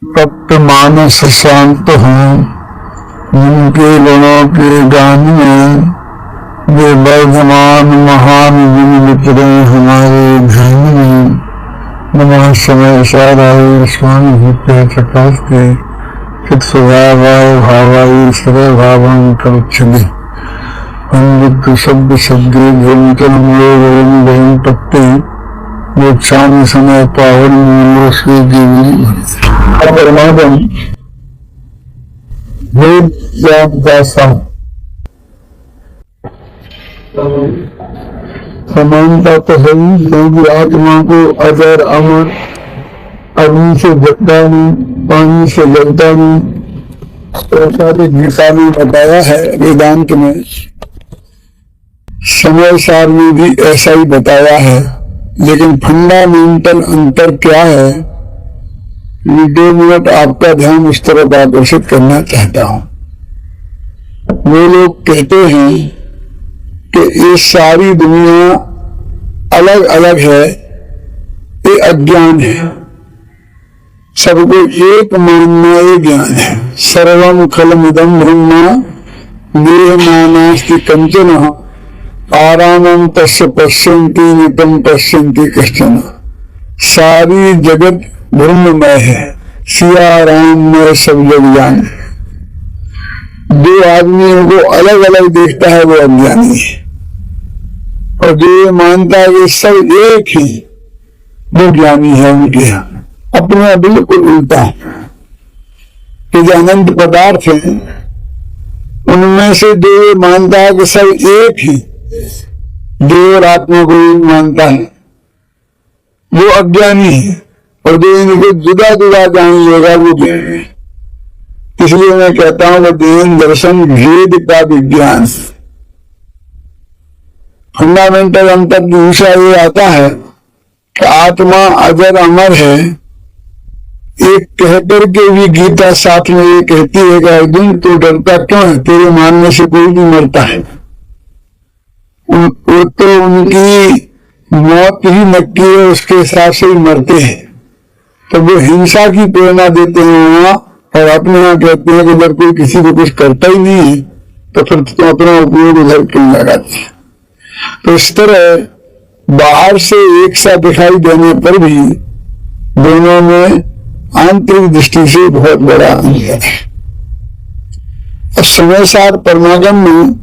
तप्त मानस शांत हूँ जिनके गुणों के गान में वे वर्धमान महान गुण वितरे हमारे ध्यान में। नमः समय साराय स्वामी भूते प्रकाशते चित स्वभावाय भावाय सर्व भावं करुच्छति पंडित शब्द शब्दे ध्वनितन मूल पत्ते मोक्षान समय पावन श्री जीवनी परमागम वेद ज्ञान का समानता तो है ही, क्योंकि आत्मा को अजर अमर, अग्नि से जगता नहीं, पानी से जलता नहीं, ऐसा भी गीता में बताया है। वेदांत में समय सार में भी ऐसा ही बताया है। लेकिन फंडामेंटल अंतर क्या है, ये 2 मिनट आपका ध्यान उस तरफ आकर्षित करना चाहता हूं। वो लोग कहते हैं कि ये सारी दुनिया अलग अलग है, ये अज्ञान है। सबको एक मानना ये ज्ञान है। सर्वम खलमिदं ब्रह्म निर्मानास्ति कंचन आरामं तस्य पश्यन्ति नितं पश्यन्ति कश्चन। सारी जगत ब्रह्ममय है, सिया राम में सब जग जान। 2 आदमियों को अलग अलग देखता है वो अज्ञानी है, और जो ये मानता है कि सब एक ही, वो ज्ञानी है। उनके यहाँ अपना बिल्कुल उल्टा है कि जो अनंत पदार्थ है उनमें से जो ये मानता है कि सब एक ही, देव और आत्मा को ही मानता है, वो अज्ञानी है। और जो इनको जुदा जुदा जान लेगा वो ज्ञानी है। इसलिए मैं कहता हूं कि देन दर्शन भेद का विज्ञान। फंडामेंटल अंतर दूसरा ये आता है कि आत्मा अजर अमर है। एक कहकर के भी गीता साथ में ये कहती है कि अर्जुन तू डरता क्यों है, तेरे मानने से कोई भी मरता है। वो तो उनकी मौत ही नक्की है, उसके हिसाब से ही मरते हैं। तो वो हिंसा की प्रेरणा देते हैं वहां, और अपने यहाँ कहते हैं कि अगर कोई किसी को कुछ करता ही नहीं है तो फिर तो अपना उपयोग उधर क्यों लगाते हैं। तो इस तरह बाहर से एक सा दिखाई देने पर भी दोनों में आंतरिक दृष्टि से बहुत बड़ा अंतर है। और समय सार परमागम में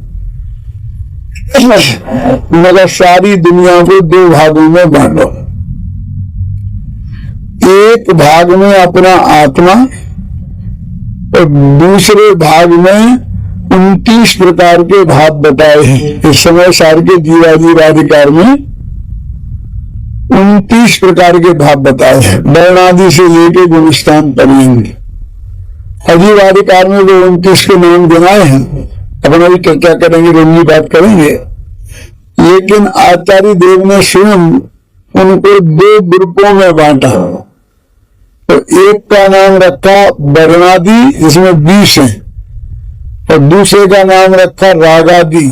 मगर सारी दुनिया को 2 भागों में बांटो। एक भाग में अपना आत्मा और दूसरे भाग में 29 प्रकार के भाव बताए हैं। इस समय सार के जीवाधिकार में 29 प्रकार के भाव बताए हैं, वर्णादि से लेके गुणस्थान पर्यंत। अजीवाधिकार में वो 29 के नाम गिनाए हैं, अपना भी चर्चा करेंगे, रोमनी बात करेंगे। लेकिन आचार्य देव ने स्वयं उनको 2 ग्रुपों में बांटा। तो एक का नाम रखा वर्णादि, जिसमें 20 है, और दूसरे का नाम रखा रागादि,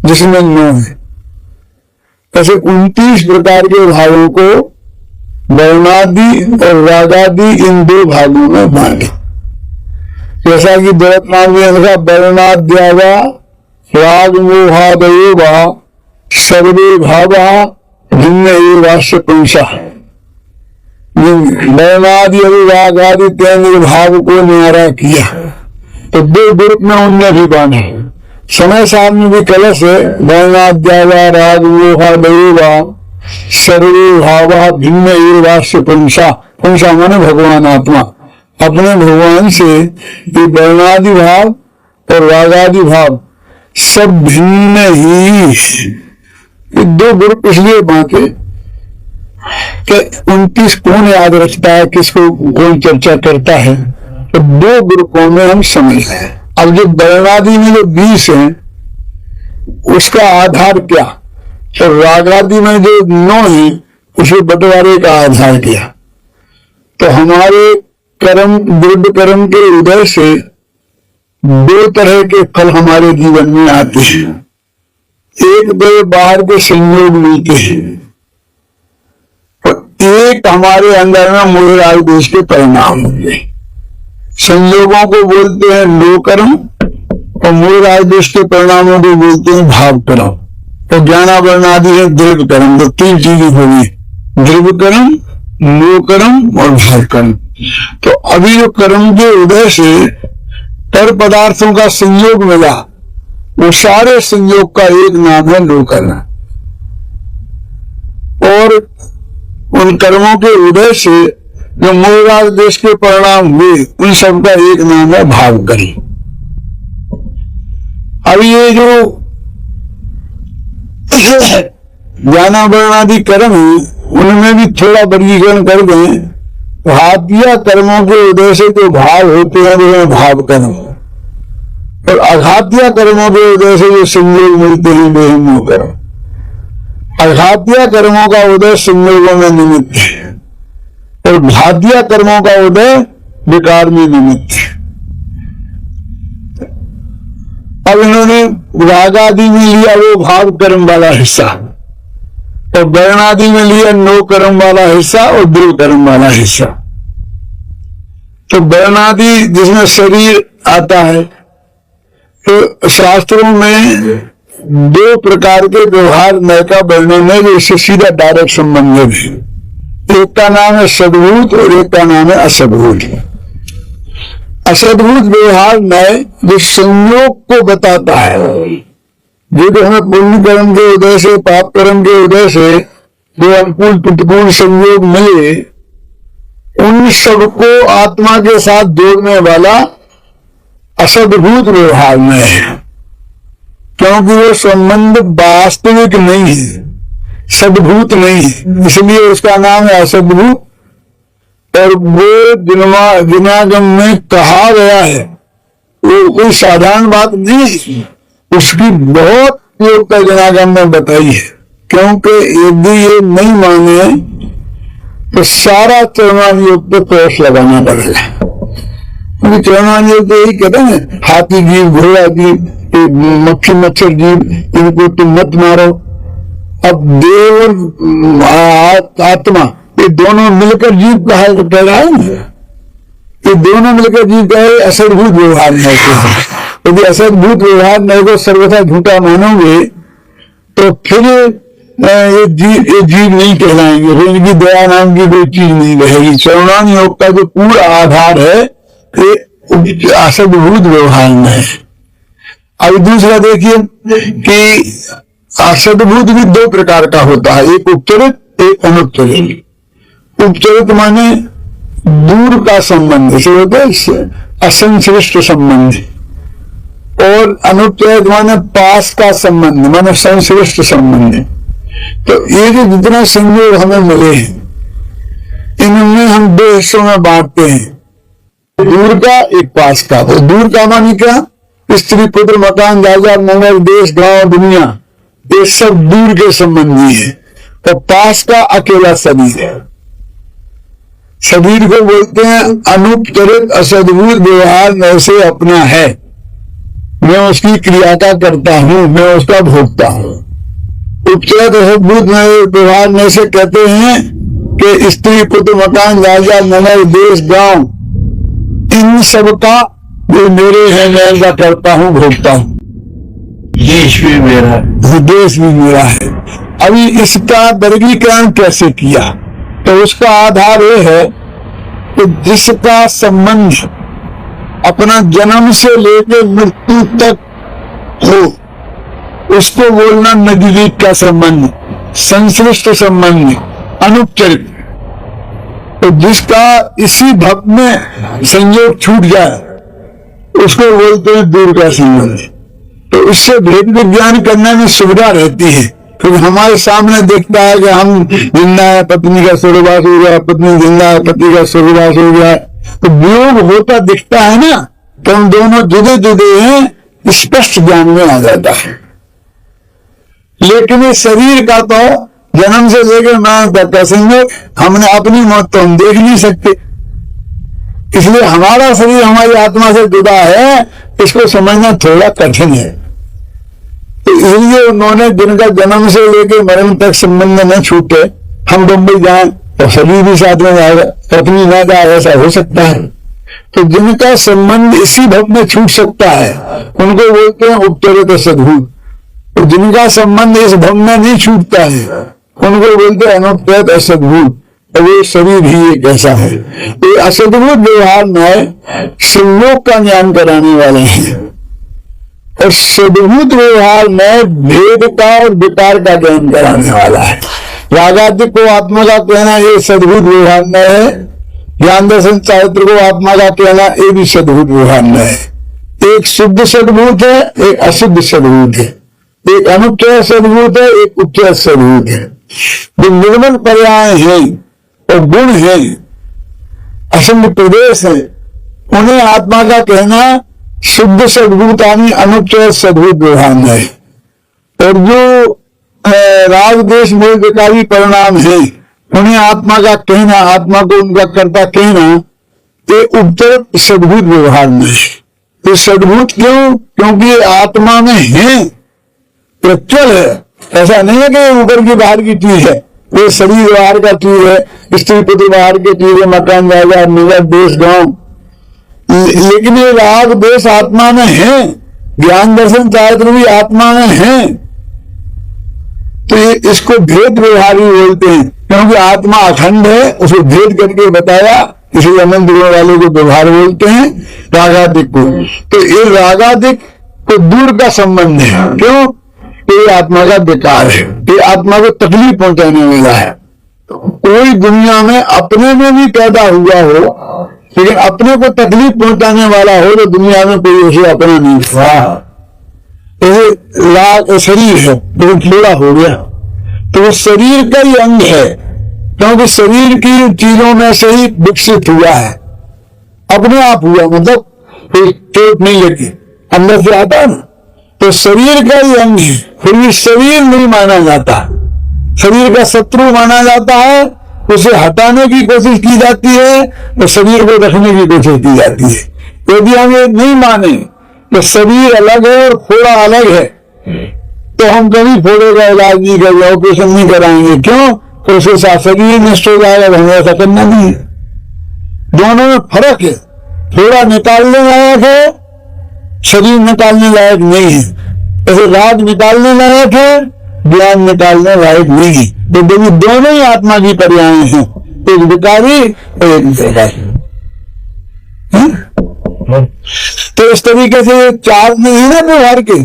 जिसमें 9 है। ऐसे 29 प्रकार के भागों को वर्णादि और रागादि इन 2 भागों में बांटे। जैसा कि दौलतनाम ने लिखा, वर्णाद्यावा राग मोहादयो वा सर्वे भावा भिन्न एवास्य पुंसा। वर्णादि रागादि 3 भाव को न्यारा किया। तो 2 ग्रुप में उनने भी बांधा। समय सार में भी कलश है, वर्णाद्यावा राग मोहादयो वा सर्वे भावा भिन्न एवास्य पुंसा। पुंसा माने भगवान आत्मा। अपने भगवान से ये वर्णादि भाव और रागादि भाव सब भिन्न ही। 2 ग्रुप इसलिए बांटे कि 29 कौन याद रखता है, किसको कौन चर्चा करता है। तो 2 ग्रुपों में हम समझ लें। अब जो वर्णादि में जो 20 है उसका आधार क्या, और रागादि में जो 9 है उसके बंटवारे का आधार क्या। तो हमारे कर्म, दृढ़ कर्म के उदय से 2 तरह के फल हमारे जीवन में आते हैं। एक तो बाहर के संयोग मिलते हैं, और एक हमारे अंदर में मूल राग देश के परिणाम होंगे। संयोगों को बोलते हैं लोक कर्म और मूल राग देश के परिणामों को बोलते हैं भाव कर्म। तो ज्ञानावरण आदि है द्रव्य कर्म। तो तीन चीजें होगी, द्रव्य कर्म, लोक कर्म और भाव कर्म। तो अभी जो कर्म के उदय से पर पदार्थों का संयोग मिला, वो सारे संयोग का एक नाम है लोक कर्म। और उन कर्मों के उदय से जो मूल राग देश के परिणाम हुए, उन सब का एक नाम है भाव कर्म। अब ये जो ज्ञानावरण आदि कर्म है, उनमें भी थोड़ा वर्गीकरण कर दें। घातीय कर्मों के उदय से जो भाव होते हैं वो है भाव कर्म, और अघातीय कर्मों के उदय से जो संयोग मिलते हैं वे है मोह कर्म। अघातीय कर्मों का उदय संयोगों में निमित्त है और घातीय कर्मों का उदय विकार में निमित्त है। अब इन्होंने राग आदि में लिया वो भाव कर्म वाला हिस्सा, और वर्ण आदि में लिया नो कर्म वाला हिस्सा और द्रव्य कर्म वाला हिस्सा। तो वर्ण आदि जिसमें शरीर आता है, तो शास्त्रों में दो प्रकार के व्यवहार नय का वर्णन है जो इससे सीधा डायरेक्ट संबंधित है। एक का नाम है सद्भूत और एक का नाम है असद्भूत। असद्भूत व्यवहार नय जो संयोग को बताता है, जो हमें पुण्य कर्म के उदय से पाप कर्म के उदय से जो अनुकूल प्रतिकूल संयोग मिले, उन सबको आत्मा के साथ जोड़ने वाला असद्भूत व्यवहार में है, क्योंकि वो संबंध वास्तविक नहीं है, सद्भूत नहीं है, इसलिए उसका नाम है असद्भूत। और वो दिनागम में कहा गया है, वो कोई साधारण बात नहीं, उसकी बहुत उपयोगिता दिनागम में बताई है। क्योंकि यदि ये नहीं माने तो सारा चरमान योग पे पेश लगाना पड़ेगा। क्योंकि चरमान योग तो यही कहते हैं, हाथी जीव, घोड़ा जीव, मक्खी मच्छर जीव, इनको तुम मत मारो। अब देव और आत्मा ये दोनों मिलकर जीव कह रहा है ना, ये दोनों मिलकर जीव कहे असद्भूत व्यवहार नहीं को। यदि असद्भूत व्यवहार नहीं को सर्वथा झूठा मानोगे तो फिर ये जीव नहीं कहलाएंगे, फिर इनकी दया नाम की कोई चीज नहीं रहेगी। चरणान योग का जो पूरा आधार है ये असद्भूत व्यवहार में है। अब दूसरा देखिए कि असद्भूत भी दो प्रकार का होता है, एक उपचरित, एक अनुपचरित। उपचरित माने दूर का संबंध से होता है, असंश्लिष्ट संबंध, और अनुपचरित माने पास का संबंध, माने संश्लिष्ट संबंध। तो ये जो जितना संयोग हमें मिले हैं, इनमें हम दो हिस्सों में बांटते हैं, दूर का एक पास का। तो दूर का मानी क्या? स्त्री पुत्र मकान राजा मंगल देश गांव दुनिया, ये सब दूर के संबंधी है। तो पास का अकेला शरीर है। शरीर को बोलते हैं अनुपचरित असद्भूत व्यवहार में से अपना है, मैं उसकी क्रिया का करता हूं, मैं उसका भोगता हूं। उपचरित असद्भूत व्यवहार में से कहते हैं कि स्त्री पुत्र मकान राजा मंगल देश गांव, इन सब का जो मेरे हैं, मैं इनका करता हूं, भोगता हूं। देश भी मेरा है, देश भी मेरा है। अभी इसका वर्गीकरण कैसे किया? तो उसका आधार ये है कि जिसका संबंध अपना जन्म से लेकर मृत्यु तक हो, उसको बोलना नजदीक का संबंध, संश्लिष्ट संबंध, अनुपचरित। तो जिसका इसी भक्त में संयोग छूट जाए, उसको बोलते हैं दूर का संबंध। तो इससे भेद विज्ञान करने में सुविधा रहती है, क्योंकि हमारे सामने दिखता है कि हम जिंदा है, पत्नी का स्वर्गवास हो गया, पत्नी जिंदा है, पति का स्वर्गवास हो गया, तो वियोग होता दिखता है ना, तो हम दोनों जुदे जुदे हैं, स्पष्ट ज्ञान में आ जाता है। लेकिन इस शरीर का तो जन्म से लेकर मरण तक का संयोग, हमने अपनी मौत तो हम देख नहीं सकते, इसलिए हमारा शरीर हमारी आत्मा से जुड़ा है, इसको समझना थोड़ा कठिन है। तो इसलिए उन्होंने जिनका जन्म से लेकर मरण तक संबंध न छूटे, हम बम्बई जाएं, तो शरीर भी साथ में जाएगा, पत्नी ना जाए, ऐसा हो सकता है। तो जिनका संबंध इसी भव में छूट सकता है उनको बोलते हैं उपचरित सद्भूत, और जिनका संबंध इस भव में नहीं छूटता है उनको बोलते हैं अनुपचरित असद्भूत। और वो शरीर ही एक ऐसा है। तो असद्भूत व्यवहार में संयोग का ज्ञान कराने वाले हैं, और सद्भूत व्यवहार में भेद का और विकार का ज्ञान कराने वाला है। रागादिक को आत्मा का कहना ये सद्भूत व्यवहार में है, ज्ञान दर्शन चारित्र को आत्मा का कहना ये भी सद्भूत व्यवहार में है। एक शुद्ध सद्भूत है, एक अशुद्ध सद्भूत है, एक अनुच्चय सद्भूत है, एक उच्चय सद्भूत है। जो निर्मल पर्याय है और गुण है, असंग प्रदेश है, उन्हें आत्मा का कहना शुद्ध सद्भूतानी अनुच्चय सद्भूत व्यवहार है। और जो राग देश में विकारी परिणाम है उन्हें आत्मा का कहना, आत्मा को उनका कर्ता कहना, ये उपचरित सद्भूत व्यवहार में है। तो सद्भूत क्यों? क्योंकि ये आत्मा में है, प्रच्वल है। ऐसा नहीं है कि ऊपर की बाहर की चीज है, ये शरीर बाहर का चीज है, स्त्री पुत्र बाहर की चीज है, मकान जायगा निगर देश गांव, लेकिन ये राग देश आत्मा में है, ज्ञान दर्शन चारित्र भी आत्मा में है। तो ये इसको भेद व्यवहार भी बोलते हैं, क्योंकि आत्मा अखंड है, उसको भेद करके बताया, इसे अनंत गुण वाले को व्यवहार बोलते हैं रागादिक को। तो ये रागादिक को दूर का संबंध है। क्यों? ये आत्मा का विकार है, ये आत्मा को तकलीफ पहुंचाने वाला है। कोई दुनिया में अपने में भी पैदा हुआ हो, लेकिन अपने को तकलीफ पहुंचाने वाला हो तो दुनिया में कोई उसे अपना नहीं हुआ। शरीर है लेकिन थोड़ा हो गया, तो वो शरीर का ही अंग है, क्योंकि शरीर की चीजों में से ही विकसित हुआ है, अपने आप हुआ, मतलब कोई चोट नहीं लगी, अंदर से आता है ना। तो शरीर का ही अंग है, फिर भी शरीर नहीं माना जाता, शरीर का शत्रु माना जाता है, उसे हटाने की कोशिश की जाती है और शरीर को रखने की कोशिश की जाती है। यदि हम ये नहीं माने कि शरीर अलग है और फोड़ा अलग है, तो हम कभी फोड़े का इलाज नहीं करेंगे, ऑपरेशन नहीं कराएंगे। क्यों? तो उसके साथ शरीर नष्ट हो जाएगा, हमें ऐसा करना नहीं है। दोनों में फर्क है, फोड़ा निकालने लायक है, शरीर निकालने लायक नहीं है। ऐसे राग निकालने लायक है, ज्ञान निकालने लायक नहीं है। तो दोनों ही आत्मा की पर्याय हैं, एक विकारी और एक विकारी। तो इस तरीके से चार नहीं है ना व्यवहार के,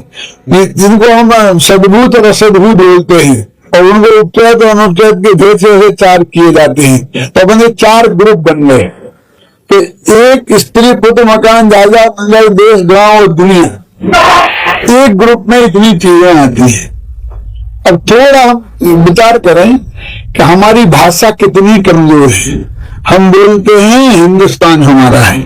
जिनको हम सद्भूत और असद्भूत बोलते हैं, और उनको उपचरित और अनुपचरित के भेद से चार किए जाते हैं। तो अपने चार ग्रुप बन गए। तो एक स्त्री पुत्र मकान जायदाद मंगल देश गांव और दुनिया, एक ग्रुप में इतनी चीजें आती है। अब थोड़ा हम विचार करें कि हमारी भाषा कितनी कमजोर है। हम बोलते हैं हिंदुस्तान हमारा है,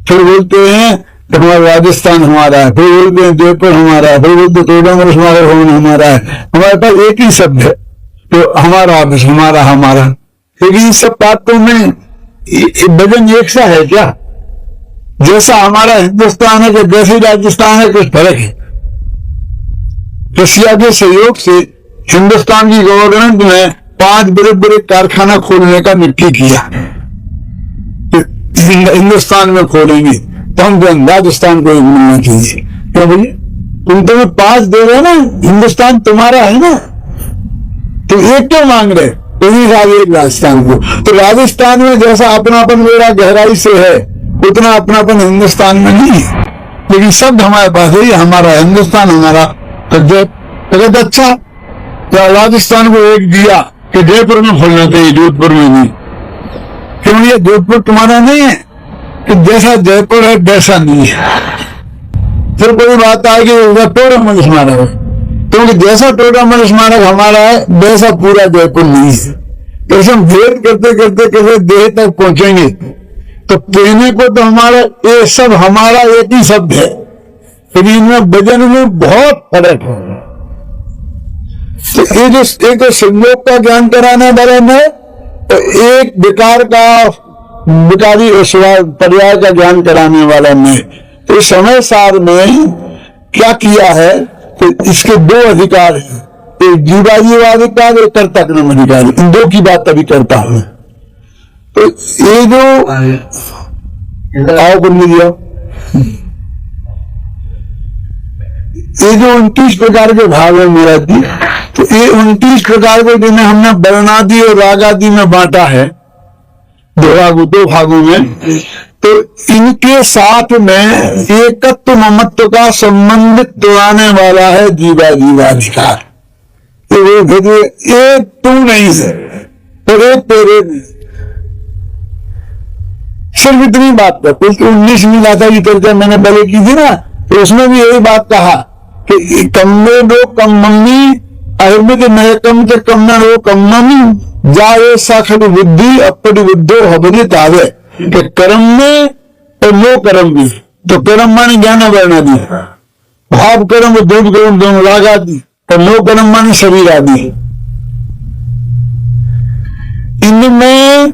फिर बोलते हैं तो हमारा राजस्थान हमारा है, फिर बोलते हैं जयपुर हमारा है, फिर बोलते तोड़ामर भवन हमारा है। हमारे पास एक ही शब्द है, तो हमारा ऑफिस, हमारा हमारा। लेकिन इन सब बातों में वजन एक सा है क्या? जैसा हमारा हिंदुस्तान है कि जैसे राजस्थान है, कुछ फर्क है। रशिया के सहयोग से हिंदुस्तान की गवर्नमेंट ने 5 बड़े बड़े कारखाना खोलने का निश्चय किया, हिंदुस्तान में खोलेंगे, तो हम राजस्थान को मिलना चाहिए। क्या बोलिए? तुम तुम्हें 5 दे रहे ना, हिंदुस्तान तुम्हारा है ना, तो एक क्यों मांग रहे? एक राजस्थान को। तो राजस्थान में जैसा अपनापन मेरा गहराई से है, उतना अपनापन हिंदुस्तान में नहीं है। लेकिन शब्द हमारे पास है, हमारा हिंदुस्तान हमारा। तो जयपुर अच्छा, तो राजस्थान को एक दिया कि जयपुर में खोलना चाहिए, जोधपुर में नहीं। क्यों? ये जोधपुर तुम्हारा नहीं है, कि जैसा जयपुर है वैसा नहीं है। फिर कोई बात आएगी टोडामल स्मारक है, क्योंकि जैसा टोडामल स्मारक हमारा है वैसा पूरा जयपुर नहीं है। तो हम भेद करते करते कैसे देह तक पहुंचेंगे? तो कहने को तो हमारा ये सब हमारा एक ही शब्द है, लेकिन इनमें वजन में बहुत फर्क है। तो ये जो एक तो संयोग का ज्ञान कराने वाले में, तो एक विकार का विकारी पर्याय का ज्ञान कराने वाला में, तो समय सार में क्या किया है? तो इसके 2 अधिकार हैं, एक जीवाजीव अधिकार, एक कर्ता कर्म अधिकार। इन 2 की बात अभी करता हूं। तो ये जो आओ बन गया, ये जो 29 प्रकार के भाग है मेरा जी, तो ये 29 प्रकार को जिन्हें हमने वर्णादि और रागादि में बांटा है, दो भागों में, तो इनके साथ में एकत्व ममत्व का संबंधित दिलाने वाला है जीवा जीवाधिकार। ये तू नहीं है और ये तेरे नहीं, सिर्फ इतनी बात है। क्योंकि 19वीं गाथा की चर्चा मैंने पहले की थी ना, तो उसमें भी यही बात कहा कि कम्मे दो कम मम्मी अहिर्मित नय कम च कम न रो कम मम्मी जाए साखड़ बुद्धि अपनी बुद्धो हबरी तावे, कि कर्म में और नो कर्म भी, तो कर्म माने ज्ञान वर्ण आदि, भाव कर्म और दूध कर्म दोनों राग आदि, और नो कर्म माने शरीर आदि। इनमें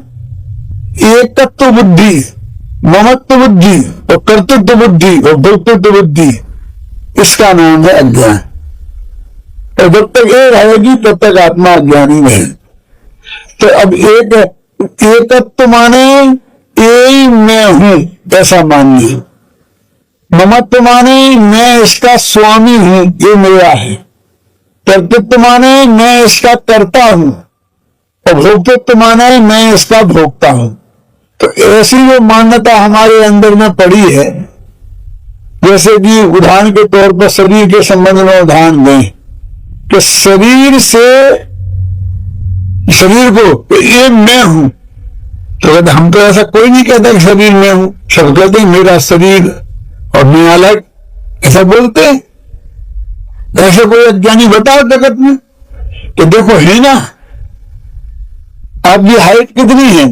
एकत्व बुद्धि, ममत्व बुद्धि और कर्तृत्व बुद्धि और भोक्तृत्व बुद्धि, इसका नाम है अज्ञान। और जब तक ये रहेगी तब तक आत्मा अज्ञानी नहीं। तो अब एकत्व माने यही मैं हूं ऐसा मानिए, ममत्व माने मैं इसका स्वामी हूं, ये मेरा है, कर्तृत्व माने मैं इसका कर्ता हूं, और भोक्तृत्व माने मैं इसका भोक्ता हूं। तो ऐसी जो मान्यता हमारे अंदर में पड़ी है, जैसे कि उदाहरण के तौर पर शरीर के संबंध में उदाहरण दें कि शरीर को ये मैं हूं, तो हम तो ऐसा कोई नहीं कहता कि शरीर में हूं, सब कहते हैं मेरा शरीर और मैं अलग, ऐसा बोलते हैं। ऐसे कोई अज्ञानी बताओ जगत में कि देखो है ना, आपकी हाइट कितनी है?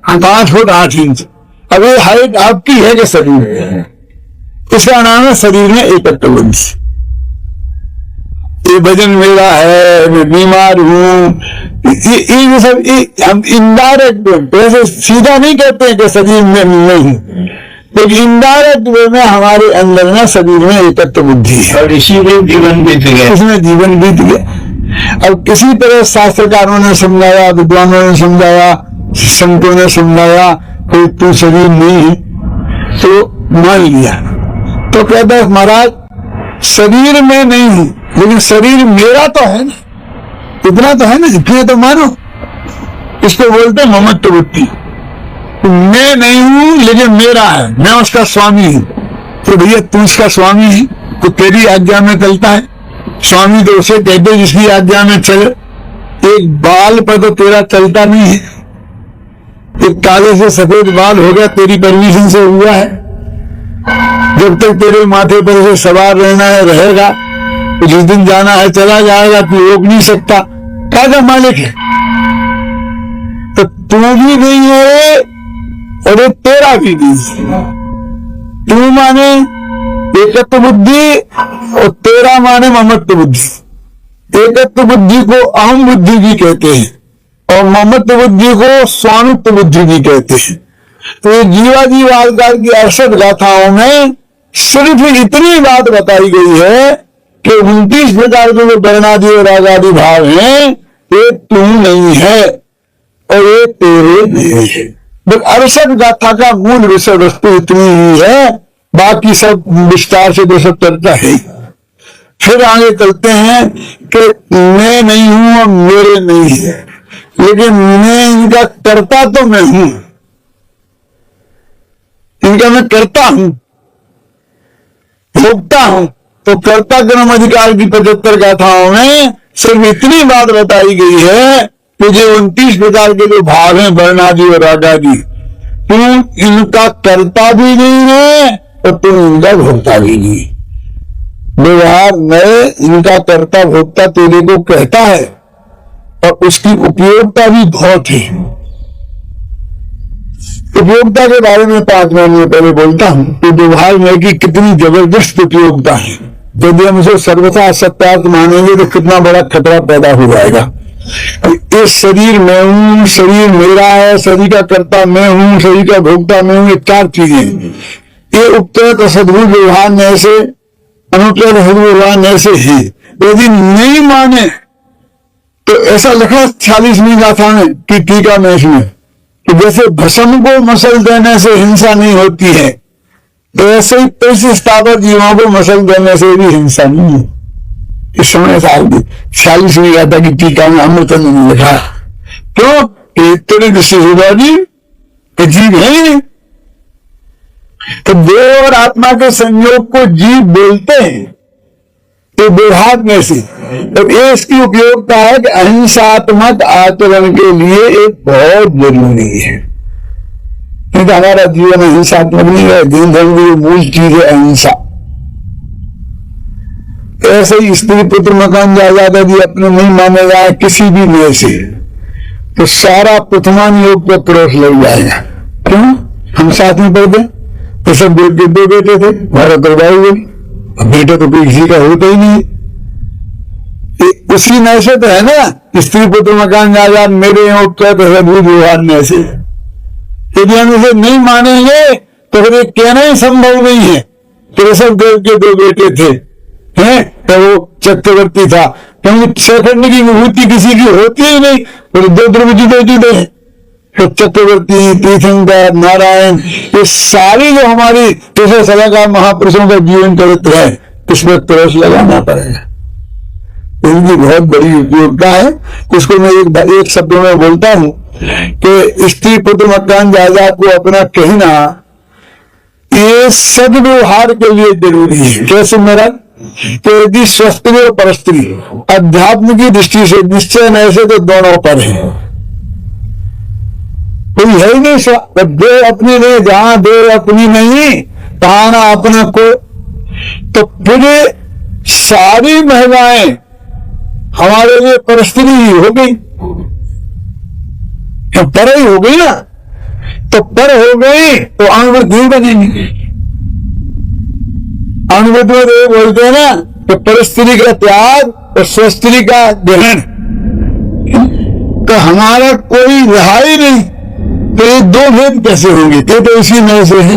5 फुट 8 इंच। अब ये हाइट आपकी है कि शरीर है? इसका नाम है शरीर में एकत्व बुद्धि। ये वजन मेरा है, मैं बीमार हूं, ये सब हम इनडायरेक्ट वैसे सीधा नहीं कहते हैं कि शरीर में नहीं, लेकिन इनडायरेक्ट वे में हमारे अंदर में शरीर में एकत्व बुद्धि है और इसी में जीवन बीत गया, इसमें जीवन बीत गया। अब किसी तरह शास्त्रकारों ने समझाया, विद्वानों ने समझाया, संतों ने समझाया कोई तू शरीर नहीं, तो मान लिया। तो कहता है महाराज शरीर में नहीं हूं, लेकिन शरीर मेरा तो है ना, इतना तो है ना, इतने तो मानो। इसको बोलते हैं ममत्व बुद्धि। मैं नहीं हूं लेकिन मेरा है, मैं उसका स्वामी हूं। तो भैया तू इसका स्वामी है तो तेरी आज्ञा में चलता है। स्वामी तो उसे कहते जिसकी आज्ञा में चले। एक बाल पर तो तेरा चलता नहीं है, एक काले से सफेद बाल हो गया तेरी परमिशन से हुआ है। जब तक तेरे माथे पर से सवार रहना है रहेगा, तो जिस दिन जाना है चला जाएगा, तू रोक नहीं सकता। क्या मालिक है? तो तू भी नहीं है और ये तेरा भी नहीं। तू माने एकत्व बुद्धि और तेरा माने ममत्व बुद्धि। एकत्व बुद्धि को अहम बुद्धि भी कहते हैं और ममत्व बुद्धि को स्वामित्व बुद्धि भी कहते हैं। तो ये जीवाजी वालकार की 68 गाथाओं में सिर्फ इतनी बात बताई गई है कि 29 प्रकार के जो वर्णादि और रागादि भाव हैं, ये तू नहीं है और ये तेरे नहीं है। बस 68 गाथा का मूल विषय वस्तु इतनी ही है, बाकी सब विस्तार से तो सब चर्चा है। फिर आगे चलते हैं कि मैं नहीं हूं और मेरे नहीं है, लेकिन मैं इनका कर्ता तो मैं हूं, इनका मैं करता हूं, भोगता हूं। तो कर्ता कर्म अधिकार की 75 गाथाओं में सिर्फ इतनी बात बताई गई है कि जो 29 प्रकार के जो भाव हैं वर्णादि और रागादि, तू इनका कर्ता भी नहीं है और तू इनका भोगता भी नहीं। व्यवहार में इनका कर्ता भोगता तेरे को कहता है और उसकी उपयोगिता भी बहुत है। उपयोगिता के बारे में 5 महीने पहले बोलता हूं कि व्यवहार में की कितनी जबरदस्त उपयोगिता है। यदि हम इसे सर्वथा सत्यार्थ मानेंगे तो कितना बड़ा खतरा पैदा हो जाएगा। इस शरीर में हूं, शरीर मेरा है, शरीर का कर्ता मैं हूं, शरीर का भोक्ता मैं हूं, ये 4 चीजें। ये उपकृत सद्भुत व्यवहार में से अनुत्तर व्यवहार में से ही यदि नहीं माने तो ऐसा लिखा 46वीं गाथा में कि टीका में इसमें कि जैसे भस्म को मसल देने से हिंसा नहीं होती है, तो ऐसे ही प्रतिष्ठापक जीवों को मसल देने से भी हिंसा नहीं है। इस समय 46वीं गाथा की टीका में अमृतंद ने लिखा। क्यों? इतनी दृष्टि जी जीव है, तो देव और आत्मा के संयोग को जीव बोलते हैं, तो व्यवहार में से तो ये इसकी उपयोगिता है कि अहिंसात्मक आचरण के लिए एक बहुत जरूरी है। नहीं तो हमारा जीवन अहिंसात्मक नहीं है। दीन धर्म की मूल चीज है अहिंसा। ऐसे ही स्त्री पुत्र मकान जायदाद यदि अपने नहीं माने जाए किसी भी में से, तो सारा पुथमान योग पे पड़ोस लग जाएगा। क्यों? हम साथ में पढ़ते, तो सब दो बेटे थे, भारत और बाहुबली। अब बेटे तो किसी का होता ही नहीं। उसी नए से तो है ना, स्त्री पुत्र मकान जायदाद मेरे यहाँ उपचार व्यवहार में से। यदि हम इसे नहीं मानेंगे तो फिर कहना ही संभव नहीं है। केशव देव के दो बेटे थे, हैं, तो वो चक्रवर्ती था, क्योंकि सखंड की विभूति किसी की होती ही नहीं। तो दो ध्रुव जुदे हैं, तो चक्रवर्ती, तीर्थंकर, नारायण, ये सारी जो हमारी 300 सलाहकार महापुरुषों का जीवन चरित्र है, इसमें परोस लगाना पड़ेगा। इनकी बहुत बड़ी उपयोगिता है। इसको मैं एक शब्द में बोलता हूं कि स्त्री पुत्र मकान जायदाद को अपना कहना ये सद्व्यवहार के लिए जरूरी है। कैसे मेरा तो यदि स्वस्त्री और परस्त्री अध्यात्म की दृष्टि से निश्चय न ऐसे तो दोनों पर है, कोई है ही नहीं। दो अपनी नहीं, जहां दो अपनी नहीं तहां ना अपना को। तो फिर सारी महिलाएं हमारे लिए परस्त्री ही हो गई, पर ही हो गई ना। तो पर हो गई तो अणुवृत्ति बनेगी। अणुवृत्ति में बोलते हैं ना कि परस्त्री का त्याग और स्वस्त्री का ग्रहण। तो हमारा कोई रहा ही नहीं, तो ये दो भेद कैसे होंगे? ये तो इसी में से है।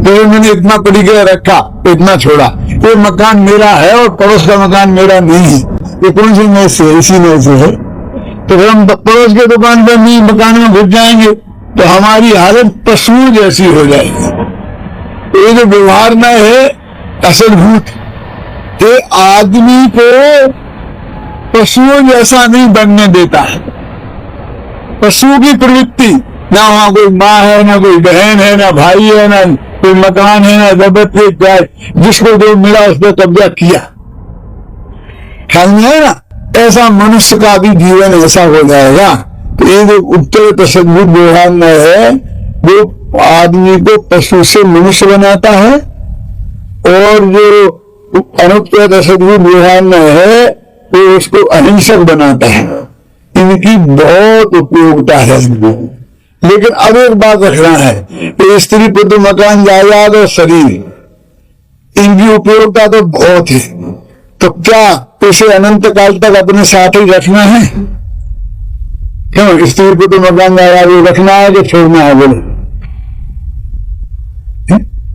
तो मैंने इतना पढ़ी के रखा तो इतना छोड़ा, ये मकान मेरा है और पड़ोस का मकान मेरा नहीं है। ये कौन सी में से? इसी में से है। तो फिर हम पड़ोस के दुकान पर नहीं मकान में घुस जाएंगे तो हमारी हालत पशुओं जैसी हो जाएगी। तो ये जो व्यवहार में है असल भूत, ये आदमी को पशुओं जैसा नहीं बनने देता है। पशु की प्रवृत्ति, ना वहां कोई माँ है, ना कोई बहन है, ना भाई है, ना कोई मकान है, ना जबरदस्ती जाए, जिसको जो मिला उस पर कब्जा किया। ख्याल में है ना? ऐसा मनुष्य का भी जीवन ऐसा हो जाएगा। तो ये जो उत्तर तसद्भुत व्यवहार में है वो आदमी को पशु से मनुष्य बनाता है, और जो अनुत्तर तसद्भुत व्यवहार में है वो उसको अहिंसक बनाता है। इनकी बहुत उपयोगिता है। लेकिन अब एक बात रखना है कि स्त्री पुत्र मकान जायदाद और शरीर, इनकी उपयोगिता तो बहुत है। तो क्या इसे अनंत काल तक अपने साथ ही रखना है? क्यों? स्त्री पुत्र मकान जायदाद रखना है कि छोड़ना है? बोलो,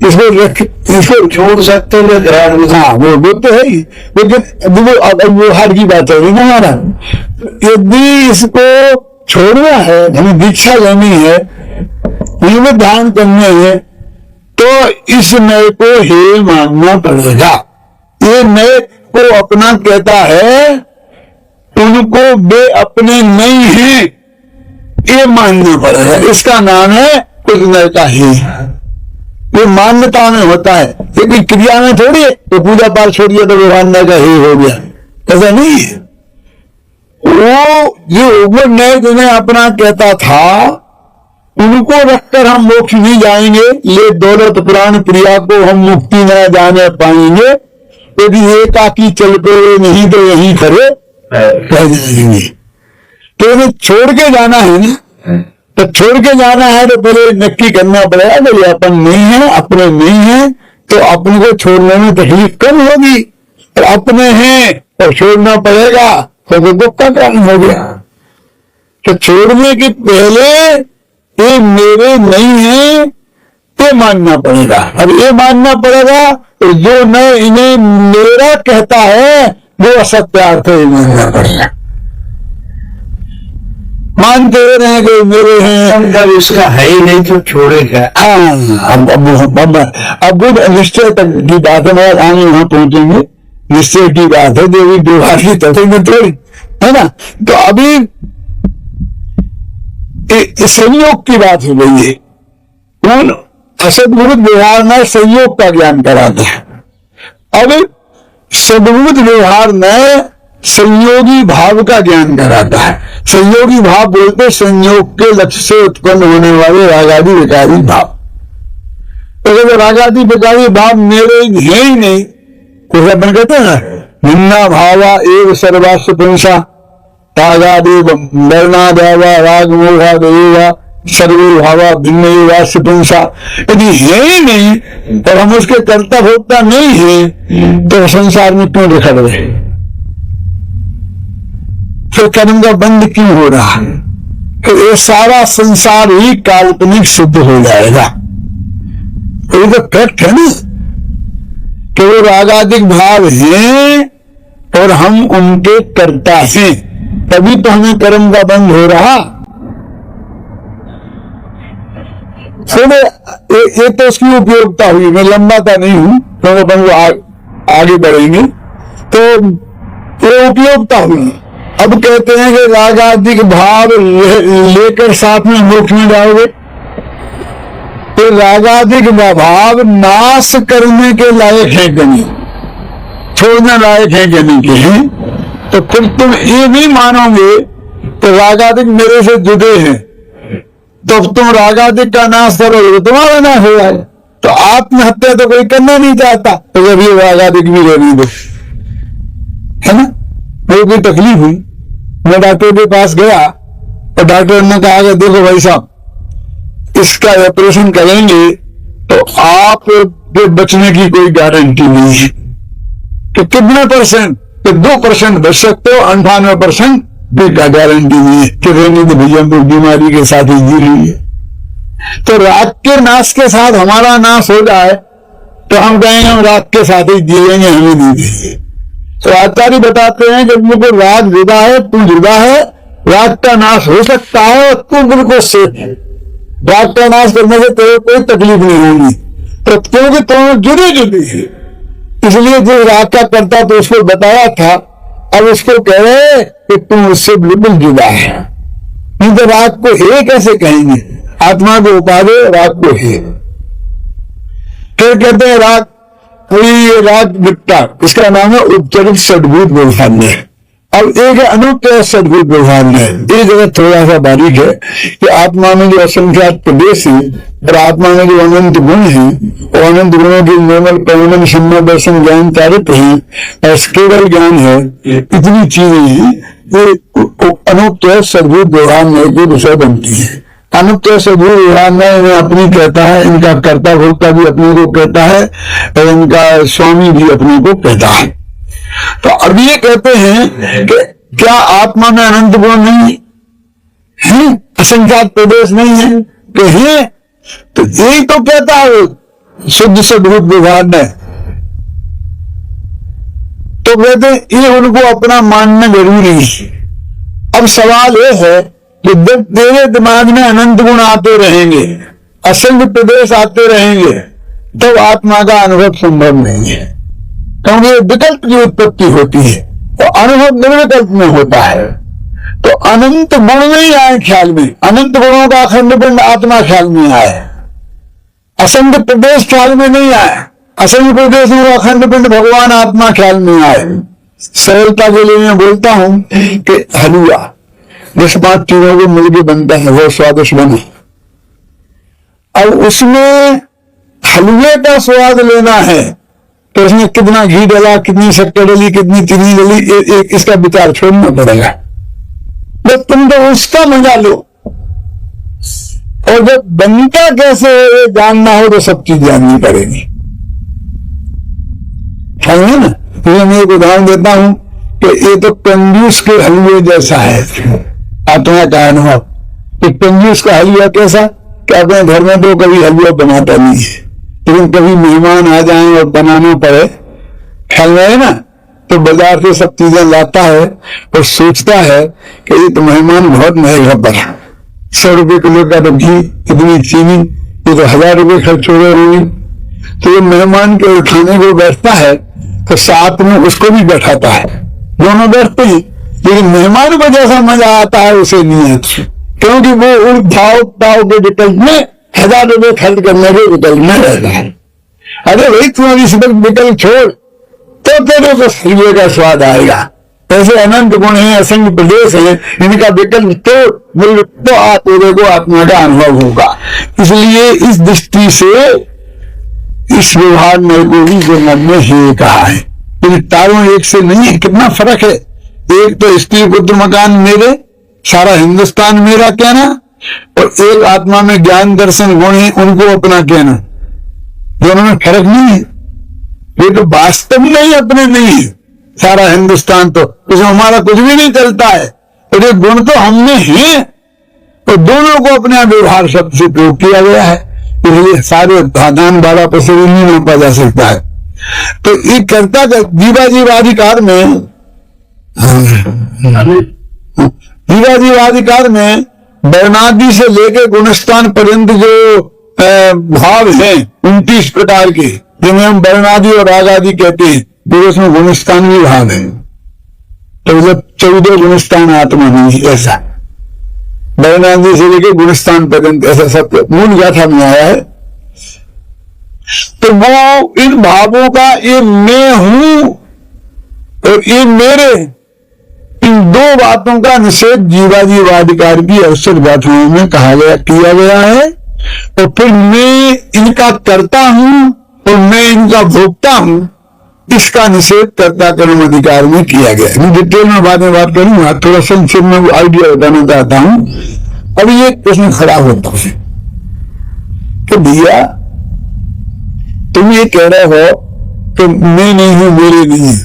इसको छोड़ सकते हैं। हाँ, वो तो है ही। लेकिन व्यवहार की बात है ना हमारा। यदि इसको छोड़ना है, हमें दीक्षा लेनी है, नियमित ध्यान करने है, तो इस नए को हे मानना पड़ेगा। ये नए को अपना कहता है, उनको वे अपने नहीं है, ये मानना पड़ेगा। इसका नाम है उस नए का ही। ये मान्यता में होता है, लेकिन क्रिया में थोड़ी है। तो पूजा पाठ छोड़िए तो व्यवहार नए का ही हो गया, ऐसा नहीं है। वो नए जिन्हें अपना कहता था, उनको रखकर हम मोक्ष नहीं जाएंगे। ले दौलत प्राण प्रिया को हम मुक्ति न जाने पाएंगे। यदि एकाकी चल पे नहीं तो यही करे कह जाएंगे। तो इन्हें छोड़ के जाना है ना। तो छोड़ के जाना है तो पहले नक्की करना पड़ेगा कि ये अपन नहीं है, अपने नहीं है, तो अपने को छोड़ने में तकलीफ कम होगी। और अपने हैं और छोड़ना पड़ेगा तो दुख का कारण हो गया। तो छोड़ने के पहले ये मेरे नहीं है ये मानना पड़ेगा। अब ये मानना पड़ेगा तो जो न इन्हें मेरा कहता है वो असत्यार्थ है, मानना पड़ेगा। मानते रहे कि मेरे हैं, इसका है ही नहीं तो छोड़ेगा। अब गुड निश्चय तक की बात है, आगे वहां पहुंचेंगे। निश्चय की बात है, जो भी व्यवहार की तथ्य में थोड़ी है ना। तो अभी संयोग की बात हो गई है। कौन असद्भुत व्यवहार में संयोग का ज्ञान कराता है। अब सद्भुत व्यवहार में संयोगी भाव का ज्ञान कराता है। संयोगी भाव बोलते संयोग के लक्ष्य से उत्पन्न होने वाले रागादि विकारी भाव। तो रागादि विकारी भाव मेरे है ही नहीं, कुछ अपन कहते हैं निन्ना भावा एव सर्वास्व पुंसा रागादि वर्णाद्यावा राग मोहा देवा सर्वे भावा भिन्न वास्य पुंसा। यदि है ही नहीं और हम उसके कर्ता भोक्ता नहीं है तो संसार में क्यों दिखा रहे, फिर कर्म का बंद क्यों हो रहा है? तो ये सारा संसार ही काल्पनिक सिद्ध हो जाएगा। ये तो फैक्ट है ना कि वो रागादिक भाव हैं और हम उनके कर्ता हैं, तभी तो हमें कर्म का बंद हो रहा। ये तो उसकी उपयोगिता हुई। मैं लंबाता नहीं हूं तो अपन आगे बढ़ेंगे। तो ये उपयोगिता हुई। अब कहते हैं कि रागादिक भाव लेकर साथ में मोक्ष में जाओगे, तो रागादिक भाव नाश करने के लायक है कि नहीं, छोड़ने लायक है कि नहीं के हैं। तो फिर तुम ये नहीं मानोगे तो रागादिक मेरे से जुड़े हैं, तो तुम रागादिक का नाश करोगे तो तुम्हारा नाश हो जाए। तो आत्महत्या तो कोई करना नहीं चाहता, तो जब ये रागादिक भी रहने दो, है ना। मेरे कोई तकलीफ हुई, मैं डॉक्टर के पास गया और डॉक्टर ने कहा कि देखो भाई साहब, इसका ऑपरेशन करेंगे तो आप के बचने की कोई गारंटी नहीं है। तो कितने परसेंट? तो 2% बच सकते हो, 98% का गारंटी नहीं है कि रहने तो भैया बीमारी के साथ ही जी रही है। तो राग के नाश के साथ हमारा नाश हो जाए तो हम कहेंगे हम राग के साथ ही जिएंगे, हमें नहीं जिएंगे। तो आचार्य बताते हैं कि मुझे राग जुदा है, तू जुदा है, राग का नाश हो सकता है, तू बिल्कुल सेफ है। राग का नाश करने से तेरे कोई तकलीफ नहीं होगी, तो क्योंकि तुम जुड़े जुड़े है, इसलिए जो राग का करता तो उसको बताया था। अब उसको कह रहे कि तुम उससे बिल्कुल जुदा है, नहीं तो राग को हे कैसे कहेंगे? आत्मा को उपाधे राग को हे। फिर कहते हैं राग कोई राग विकटा, इसका नाम है उपचरित सद्भुत व्यवहार। अब एक अनूठ्य सद्भुत व्यवहार है। ये जगह थोड़ा सा बारीक है कि आत्मा में जो असंख्यात प्रदेश है और आत्मा में जो अनंत गुण है और अनंत गुणों की निर्मल परिणम सम्य दर्शन ज्ञान चारित्र है और केवल ज्ञान है, इतनी चीजें हैं। ये अनूठ्य सद्भुत व्यवहार में एक विषय बनती है। अनुत्तर से दूर व्यवहार में इन्हें अपनी कहता है, इनका कर्ता भोक्ता भी अपने को कहता है और इनका स्वामी भी अपने को कहता है। तो अब ये कहते हैं कि क्या आत्मा में अनंत गुण नहीं है, असंख्यात प्रदेश नहीं है कि है? तो यही तो कहता है शुद्ध सद्भुत व्यवहार में। तो कहते हैं ये उनको अपना मानना जरूरी है। अब सवाल ये है कि जब तेरे दिमाग में अनंत गुण आते रहेंगे, असंख्य प्रदेश आते रहेंगे, तब आत्मा का अनुभव संभव नहीं है, क्योंकि विकल्प की उत्पत्ति होती है और अनुभव निर्विकल्प में होता है। तो अनंत गुण नहीं आए ख्याल में, अनंत गुणों का अखंड पिंड आत्मा ख्याल में आए, असंख्य प्रदेश ख्याल में नहीं आए, असंख्य प्रदेशों का अखंड पिंड भगवान आत्मा ख्याल में आए। सरलता के लिए मैं बोलता हूं कि हलवा जिस 5 चीजों को मिलकर बनता है वो स्वादिष्ट बने। अब उसमें हलवे का स्वाद लेना है तो उसमें कितना घी डाला, कितनी शक्कर डाली, कितनी चीनी डाली, इसका विचार छोड़ना पड़ेगा। बस तुम तो उसका मजा लो, और जब बनता कैसे जानना हो तो सब चीज जाननी पड़ेगी, है ना। तो मैं एक उदाहरण देता हूं कि ये तो कंजूस के हलवे जैसा है आत्मा का अनुभव। कि कंजूस का हलवा कैसा कि अपने घर में तो कभी हलवा बनाता नहीं है, लेकिन कभी मेहमान आ जाए और बनाना पड़े, ख्याल है ना, तो बाजार से सब चीजें लाता है और सोचता है कि ये तो मेहमान बहुत महंगा पड़ा, 100 रुपए किलो का तो घी, इतनी चीनी, ये तो 1000 रुपए खर्च हो गए होंगे। तो ये मेहमान के खाने को बैठता है तो साथ में उसको भी बैठाता है, दोनों बैठते हैं, लेकिन मेहमान को जैसा मजा आता है उसे नहीं आता, क्योंकि वो उन भाव के विकल्प में 1000 रुपए खर्च करने के विकल्प में रहता है। अरे भाई तुम अभी इस विकल्प छोड़ तो तेरे को हलवे का स्वाद आएगा। ऐसे अनंत गुण है, असंख्य प्रदेश है, इनका विकल्प तोड़ तो तेरे को आत्मा का अनुभव होगा। इसलिए इस दृष्टि से इस व्यवहार में को भी जो मन में हे कहा है, तो तारों एक से नहीं है, कितना फर्क है। एक तो स्त्री पुत्र मकान मेरे, सारा हिंदुस्तान मेरा कहना, और एक आत्मा में ज्ञान दर्शन गुण है उनको अपना कहना, दोनों में फर्क नहीं है। ये तो वास्तव में ही अपने नहीं है सारा हिंदुस्तान, तो उसमें हमारा कुछ भी नहीं चलता है, और ये गुण तो हमने हैं, तो दोनों को अपने व्यवहार शब्द से प्रयोग किया गया है, इसलिए सारे दान वाला पर से नहीं नापा जा सकता है। तो ये कर्ता का जीवाजीवाधिकार में, जीवाजीवाधिकार में वर्णादि से लेकर गुणस्थान पर्यंत जो भाव हैं 29 प्रकार के, जिन्हें हम वर्णादि और रागादि कहते हैं, तो उसमें गुणस्थान भी भाव है। तो जब 14 गुणस्थान आत्मा नहीं, ऐसा वर्णादि से लेकर गुणस्थान पर्यंत ऐसा सब मूल गाथा में आया है। तो वो इन भावों का ये मैं हूं और ये मेरे, इन दो बातों का निषेध जीवाजीवाधिकार की अवसर गाथाओं में कहा गया, किया गया है। और फिर मैं इनका करता हूं और मैं इनका भोगता हूं, इसका निषेध कर्ता कर्म अधिकार में किया गया। मैं डिटेल में बाद में बात करूंगा, थोड़ा संक्षेप में आइडिया बताना चाहता हूं। अब ये प्रश्न खड़ा होता है कि भैया तुम ये कह रहे हो कि मैं नहीं हूं, मेरे नहीं है।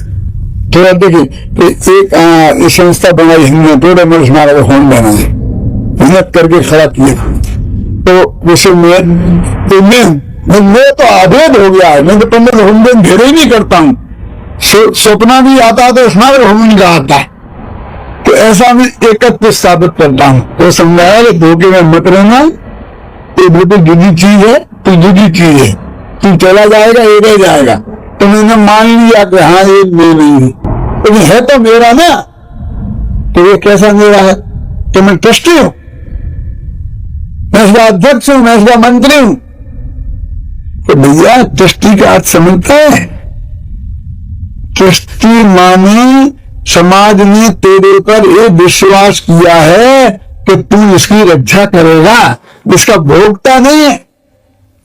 थोड़ा देखिए, तो एक संस्था बनाई हमने, थोड़ा मर्ज हमारा फोन बना है, मेहनत करके खड़ा किया, तो उसे मैं तो अभेद हो गया है। मैं तो पंडित होमन घेरे ही नहीं करता हूं, सपना भी आता है तो स्मारक होमन का आता है, तो ऐसा मैं एकत्व स्थापित करता हूं। तो समझाया कि धोखे में मत रहना, ये बिल्कुल जुदी चीज है, तू जुदी चीज है, तू चला जाएगा ये रह जाएगा। तो मैंने मान लिया कि हाँ ये मैं नहीं हूं, लेकिन है तो मेरा ना, तो ये कैसा मेरा है? तो मैं ट्रस्टी हूं, मैं इसका अध्यक्ष हूं, मैं इसका मंत्री हूं। तो भैया ट्रस्टी का अर्थ समझता है? ट्रस्टी माने समाज ने तेरे पर ये विश्वास किया है कि तू इसकी रक्षा करेगा, इसका भोगता नहीं है।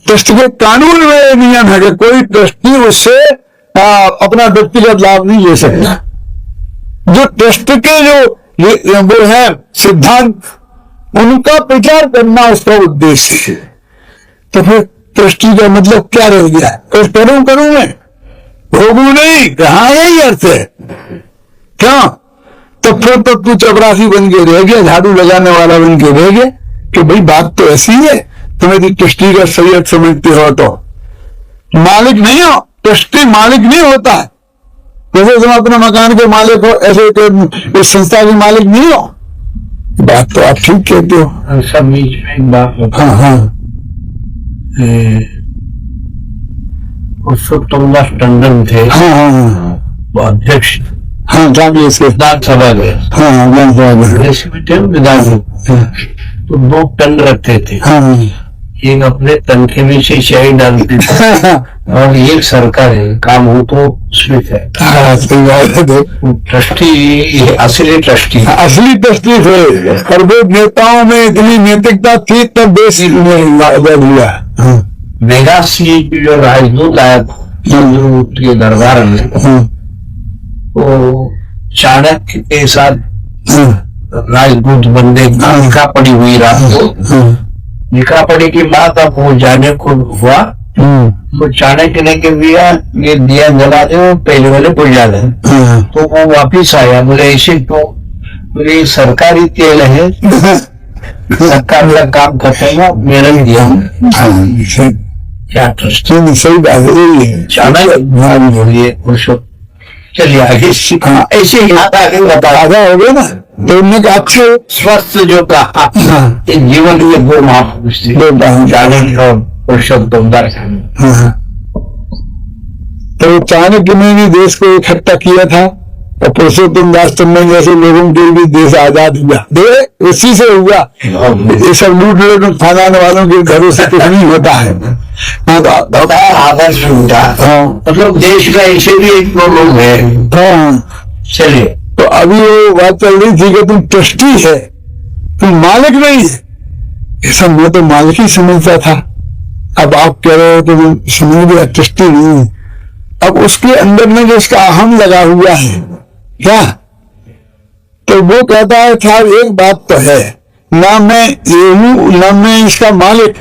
ट्रस्ट के कानून में नियम है कि कोई ट्रस्टी उससे अपना व्यक्तिगत लाभ नहीं ले सकता। जो ट्रस्ट के जो वो है सिद्धांत, उनका प्रचार करना उसका उद्देश्य है। तो फिर ट्रस्टी का मतलब क्या रह गया? करूं मैं, भोगू नहीं, कहाँ यही अर्थ है क्या? तो फिर तो तू चपरासी बन के रह गया, झाड़ू लगाने वाला बन के रह गया कि भाई बात तो ऐसी है। तुम्हें ट्रस्टी का सही अर्थ समझते हो तो मालिक नहीं हो, ट्रस्टी मालिक नहीं होता है। जैसे तुम अपने मकान के मालिक हो, ऐसे इस संस्था के मालिक नहीं हो। बात तो आप ठीक कहते हो। सब बीच में एक बात, हाँ, पुरुषोत्तमदास टंडन थे, वो अध्यक्ष, कांग्रेस के विधानसभा के, विधान, तो 2 टन रखते थे। एक अपने तनखे में से शाही डालते थे और एक सरकारी काम हो तो उसमें थे। ट्रस्टी असली ट्रस्टी थे, और वो नेताओं में इतनी नैतिकता थी तब देश लिया। मेघासी जो राजदूत आया चंद्रगुप्त के दरबार में, वो चाणक्य के साथ राजदूत बंदे निकाह पड़ी हुई रात को। निकाह पड़ी की बात अब वो जाने को हुआ, तो चाणक्य ने कह दिया ये दिया जला दे, वो पहले वाले को जला दे। तो वो वापिस आया, बोले ऐसे तो बोले सरकारी तेल है, सरकार का काम करते हैं, मेरा ही दिया। क्या ट्रस्ट? सही बात है। चाणक्य बोलिए चलिए आगे। हाँ, ऐसे ही आगे बता आधा हो गया ना। तो उन्होंने कहा अच्छे स्वस्थ जो कहा जीवन के दो महापुरुष थे, और पुरुषोत्तम दास। तो चाणक्य ने भी देश को इकट्ठा किया था और पुरुषोत्तम दास टंडन जैसे लोगों के भी देश आजाद हुआ। दे उसी से हुआ। ये सब लूट लूट खाने वालों के घरों से कुछ नहीं होता है। आदर्श होता। मतलब देश का ऐसे भी एक लोग है। हाँ, चलिए। तो अभी वो बात चल रही थी कि तुम ट्रस्टी है, तुम मालिक नहीं है। ऐसा मैं तो मालिक ही समझता था। अब आप कह रहे हो तो तुम समझ गया ट्रस्टी नहीं है। अब उसके अंदर में जो उसका अहम लगा हुआ है क्या, तो वो कहता है था एक बात तो है, ना मैं ये हूं ना मैं इसका मालिक,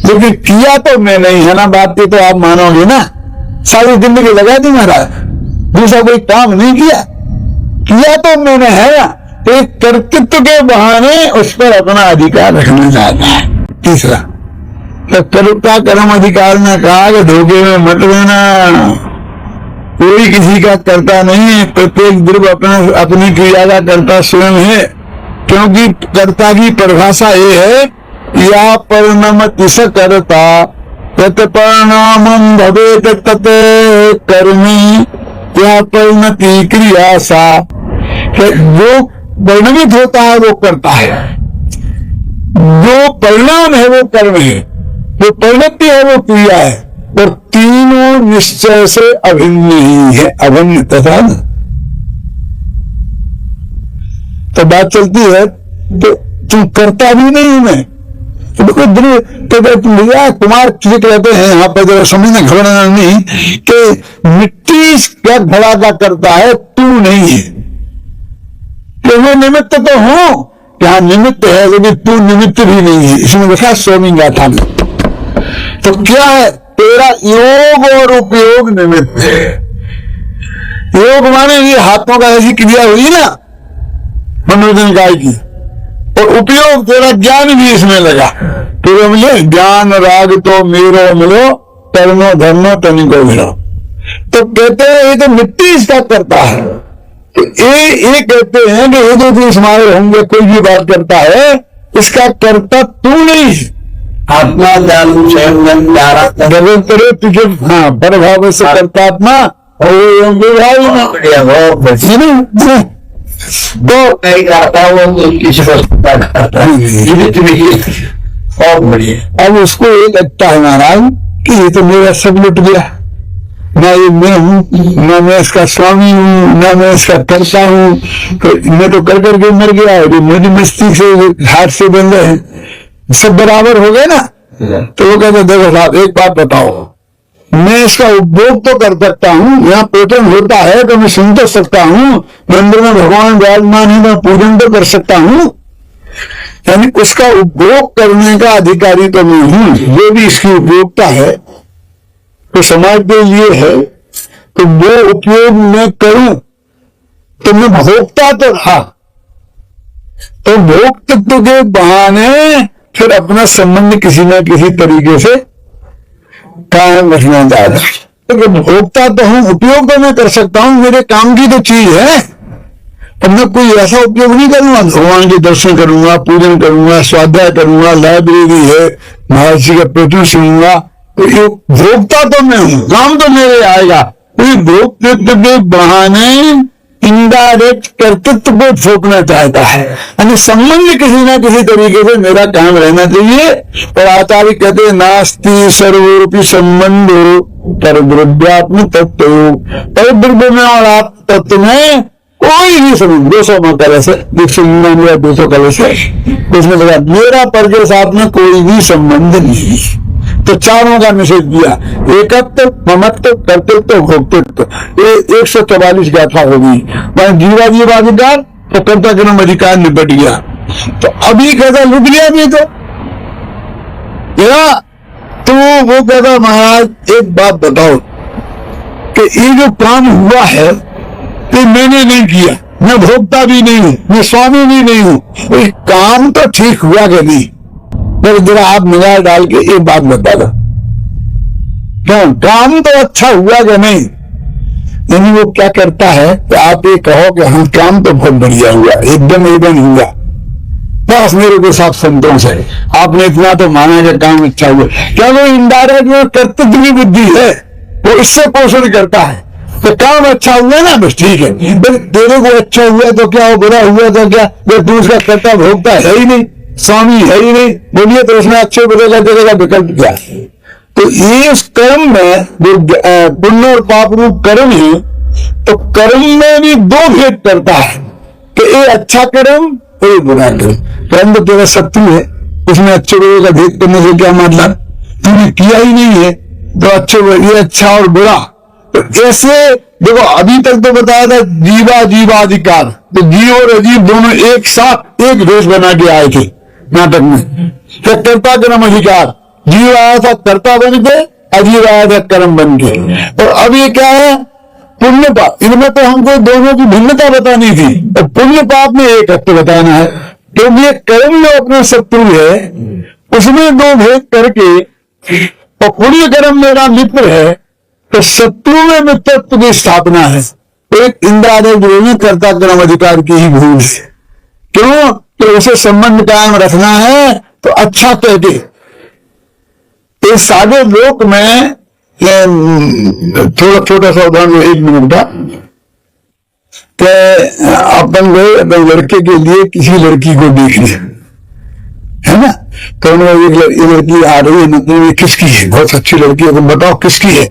लेकिन किया तो मैं नहीं है ना। बात की तो आप मानोगे ना। सारी जिंदगी लगा दी महाराज, दूसरा कोई काम नहीं किया तो मैंने है ना। एक कर्तृत्व के बहाने उस पर अपना अधिकार रखना चाहता है। तीसरा तो कर्ता कर्म अधिकार में कहा कि धोखे में मत रहना, कोई किसी का कर्ता नहीं है। प्रत्येक द्रव्य अपनी क्रिया का कर्ता स्वयं है, क्योंकि कर्ता की परिभाषा ये है या परिणमति स कर्ता तत् परिणामं भवेत् तत् कर्मी या परिणति क्रिया सा। जो परिणमित होता है वो करता है, जो परिणाम है वो कर्म है, जो परिणति है वो क्रिया है, और तीनों निश्चय से अभिन्न ही है। अभिन्न तथा न तो बात चलती है। तो तुम करता भी नहीं हूं मैं, तो भैया कुमार किसे कहते हैं यहाँ पर, जरा समझना घबराना नहीं कि मिट्टी का घड़ा का करता है, तू नहीं है। तो वो निमित्त तो हो, यहाँ निमित्त है लेकिन तू निमित्त भी नहीं है। इसमें देखा स्वामी गाथा में। तो क्या है, तेरा योग और उपयोग निमित्त है। योग माने ये हाथों का ऐसी क्रिया हुई ना मनोरंजन काय की, और उपयोग तेरा ज्ञान भी इसमें लगा। तो मिले ज्ञान राग तो मेरो मिलो, कर्मो धर्मो तनिको मिलो। तो कहते हैं ये तो मिट्टी इसका करता है। तो ये कहते हैं कि ये जो हमारे होंगे, कोई भी बात करता है इसका कर्ता तू नहीं है। आत्मा जान स्वयं करे तुझे। हाँ, परभाव से करता आत्मा और दो कई करता वो किसी और बढ़िया। अब उसको ये लगता है महाराज कि ये तो मेरा सब लुट गया, ना ये मैं हूँ, ना मैं इसका स्वामी हूँ, ना मैं इसका कर्ता हूँ। तो मैं तो कर करके मर गया है, मेरी मस्ती से हाथ से बन रहे सब बराबर हो गए ना। तो वो कहते देखो साहब एक बात बताओ, मैं इसका उपभोग तो कर सकता हूँ, यहाँ पूजन होता है तो मैं सुन तो सकता हूँ, मंदिर में भगवान विराजमान है मैं पूजन तो कर सकता हूँ, यानी उसका उपभोग करने का अधिकारी तो मैं हूँ। जो भी इसकी उपयोगिता है तो समाज के लिए है, तो वो उपयोग मैं करूं तो मैं भोक्ता तो रहा। तो भोक्तत्व के बहाने फिर अपना संबंध किसी न किसी तरीके से कायम रखना चाहता। तो भोक्ता तो हूं, उपयोग तो मैं कर सकता हूं, मेरे काम की तो चीज है। अब मैं कोई ऐसा उपयोग नहीं करूंगा, भगवान के दर्शन करूंगा, पूजन करूंगा, स्वाध्याय करूंगा, लाइब्रेरी है, महर्षि का प्रवचन सुनूंगा। तो ये भोक्ता तो मैं हूं, काम तो मेरे आएगा। कोई भोक्तृत्व के बहाने इनडायरेक्ट कर्तृत्व को थोपना चाहता है, यानी संबंध किसी न किसी तरीके से मेरा काम रहना चाहिए। और आचार्य कहते हैं नास्ति सर्वरूपी संबंधो पर द्रव्यात्म तत्व, पर द्रव्य में और आत्म तत्व में कोई भी संबंध 200 कलर से 200 कलर से उसने लगा मेरा पर साथ में कोई भी संबंध नहीं। तो चारों का निषेध किया, एकत्व, ममत्व, कर्तृत्व, भोक्तृत्व। ये 144 गाथा होगी। जीवा जीवाधिकार तो कर्ता कर्म अधिकार निपट गया। तो अभी कहता लुट गया भी तो वो कहता महाराज एक बात बताओ कि ये जो काम हुआ है ये मैंने नहीं किया, मैं भोक्ता भी नहीं हूं, मैं स्वामी भी नहीं हूं। तो काम तो ठीक हुआ कि नहीं? मेरे जरा आप निगाह डाल के एक बात बता दो, क्यों काम तो अच्छा हुआ कि नहीं? यानी वो क्या करता है कि आप ये कहो कि हाँ काम तो बहुत बढ़िया हुआ, एकदम हुआ, बस मेरे को साफ संतोष है, आपने इतना तो माना कि काम अच्छा हुआ। क्या वो इनडायरेक्ट में कर्तव्य की बुद्धि है, वो इससे पोषण करता है। तो काम अच्छा हुआ ना, बस ठीक है, तेरे को अच्छा हुआ तो क्या, वो बुरा हुआ तो क्या, वो तू उसका कर्ता भोगता है ही नहीं, स्वामी है ही नहीं, बोलिए तो उसमें अच्छे बुरे का तेरे का विकल्प क्या। तो ये उस कर्म में जो पुण्य और पाप रूप कर्म है, तो कर्म में भी दो भेद करता है कि ये अच्छा कर्म और ये बुरा कर्म। कर्म तो तेरा शत्रु है, उसमें अच्छे बुरे का भेद करने से क्या मतलब, तूने किया ही नहीं है तो अच्छे ये अच्छा और बुरा। तो ऐसे देखो अभी तक तो बताया था जीवा जीवाधिकार, तो जीव और अजीव दोनों एक साथ एक भेष बना के आए थे नाटक में। तो कर्ता कर्म अधिकार, जीव आया था कर्ता बन के, अजीव आया था कर्म बन के। और अब ये क्या है, पुण्य पाप, इनमें तो हमको दोनों की भिन्नता बतानी थी, और पुण्य पाप में एक अर्थ बताना है। क्योंकि ये कर्म जो अपने शत्रु है उसमें दो भेद करके, और पुण्य कर्म मेरा मित्र है, तो शत्रु में मित्रत्व की स्थापना है। एक इंद्रादेव गुरु में कर्ता कर्म अधिकार की ही भूल है। क्यों, तो उसे संबंध कायम रखना है तो अच्छा कहते। इस सारे लोक में थोड़ा छोटा सा उदाहरण 1 मिनट का, अपन गए अपने लड़के के लिए किसी लड़की को देखने, है ना, तो उन्होंने एक लड़की आ रही है, मतलब ये किसकी है, बहुत अच्छी लड़की है, तुम बताओ किसकी है।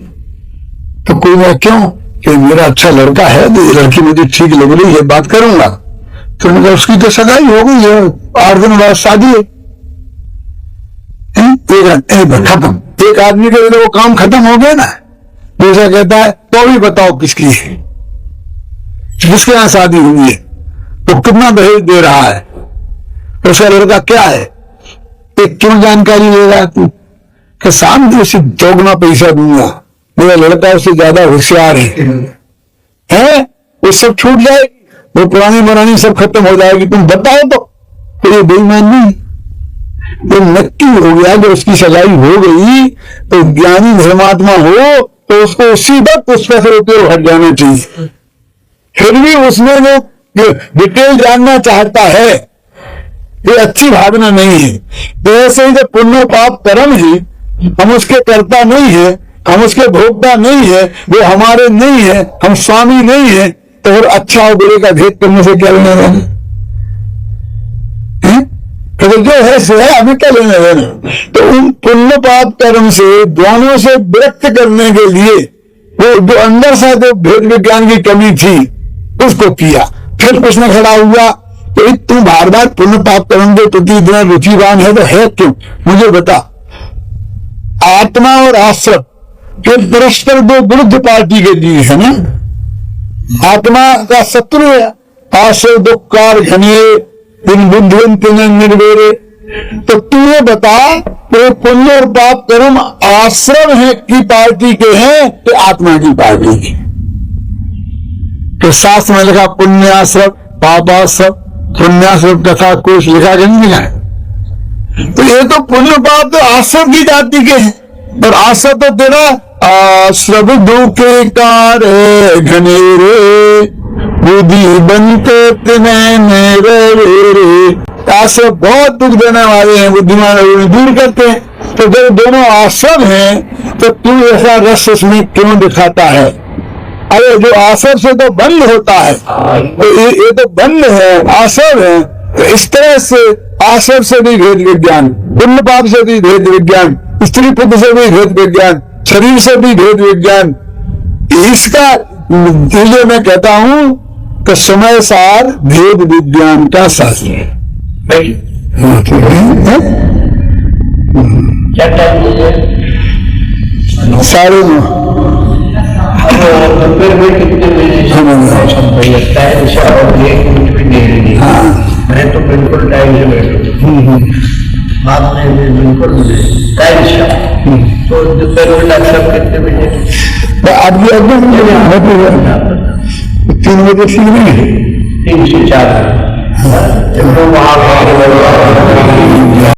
तो कोई ना, क्यों कि मेरा अच्छा लड़का है, तो ये लड़की मुझे ठीक लग रही है, बात करूंगा। तो उन्होंने कहा उसकी तो सगाई हो गई है, 8 दिन बाद शादी है। खत्म, एक आदमी के लिए वो काम खत्म हो गया ना। दूसरा कहता है तो भी बताओ किसकी है, किसके यहाँ शादी हुई है, तो कितना दहेज दे रहा है, तो उसका लड़का क्या है, तो क्यों जानकारी ले रहा है तू, कि सामने से दोगुना पैसा दूंगा, मेरा लड़का उससे ज्यादा होशियार है, वो सब छूट जाएगी, वो पुरानी मरानी सब खत्म हो जाएगी, तुम बताओ। तो ये बेईमान नहीं, तो नक्की हो गया कि उसकी सगाई हो गई, तो ज्ञानी धर्मात्मा हो तो उसको उसी वक्त उस पर से उपयोग हट जाना चाहिए। फिर भी उसमें जो डिटेल जानना चाहता है, ये अच्छी भावना नहीं है। तो ऐसे ही जो पुण्य पाप कर्म है, हम उसके कर्ता नहीं है, हम उसके भोक्ता नहीं है, वो हमारे नहीं है, हम स्वामी नहीं है, तो फिर अच्छा और बुरे का भेद करने से क्या लेना देना, तो जो है सो है, हमें क्या लेना देना। तो उन पुण्य पाप कर्म से दोनों से व्यक्त करने के लिए वो जो अंदर से जो भेद विज्ञान की कमी थी उसको किया। फिर प्रश्न खड़ा हुआ तो तू बार बार पुण्य पाप कर्म के प्रति इतना रुचिवान है तो है क्यों, मुझे बता। आत्मा और आश्रम के परस्पर दो विरुद्ध पार्टी के बीच है ना, आत्मा का शत्रु है, आश्रय दुखकार घने दिन बुद्धिवंत निर्वेरे। तो तू ये बता कि पुण्य और पाप कर्म आश्रम है की पार्टी के हैं कि आत्मा की पार्टी की। तो शास्त्र में लिखा पुण्याश्रम पापाश्रम, पुण्याश्रम तथा कोश लिखा कि नहीं लिखा है। तो ये तो पुण्य पाप तो आश्रम की जाति के हैं, और आश्रम तो तेरा आश्रम दुखे कार घनेरे बुद्धि बनते आश्रम बहुत दुख देने वाले हैं, बुद्धिमान दूर करते हैं। तो जब दोनों आश्रम हैं तो तू ऐसा रस उसमें क्यों दिखाता है। अरे जो आश्रम से तो बंद होता है, तो ये तो बंद है, आश्रम है। तो इस तरह से आश्रम से भी भेद विज्ञान, पुण्य पाप से भी भेद विज्ञान, स्त्री पुत्र से भी भेद विज्ञान, शरीर से भी भेद विज्ञान। इसका इसलिए मैं कहता हूं कि समय सार भेद विज्ञान का शास्त्र है। सारे मैं तो बिल्कुल टाइम से बैठू, आपने बिल्कुल टाइम से, तो दोपहर सब कितने बजे आप भी 3 बजे ठीक नहीं है, 3 से 4 वहां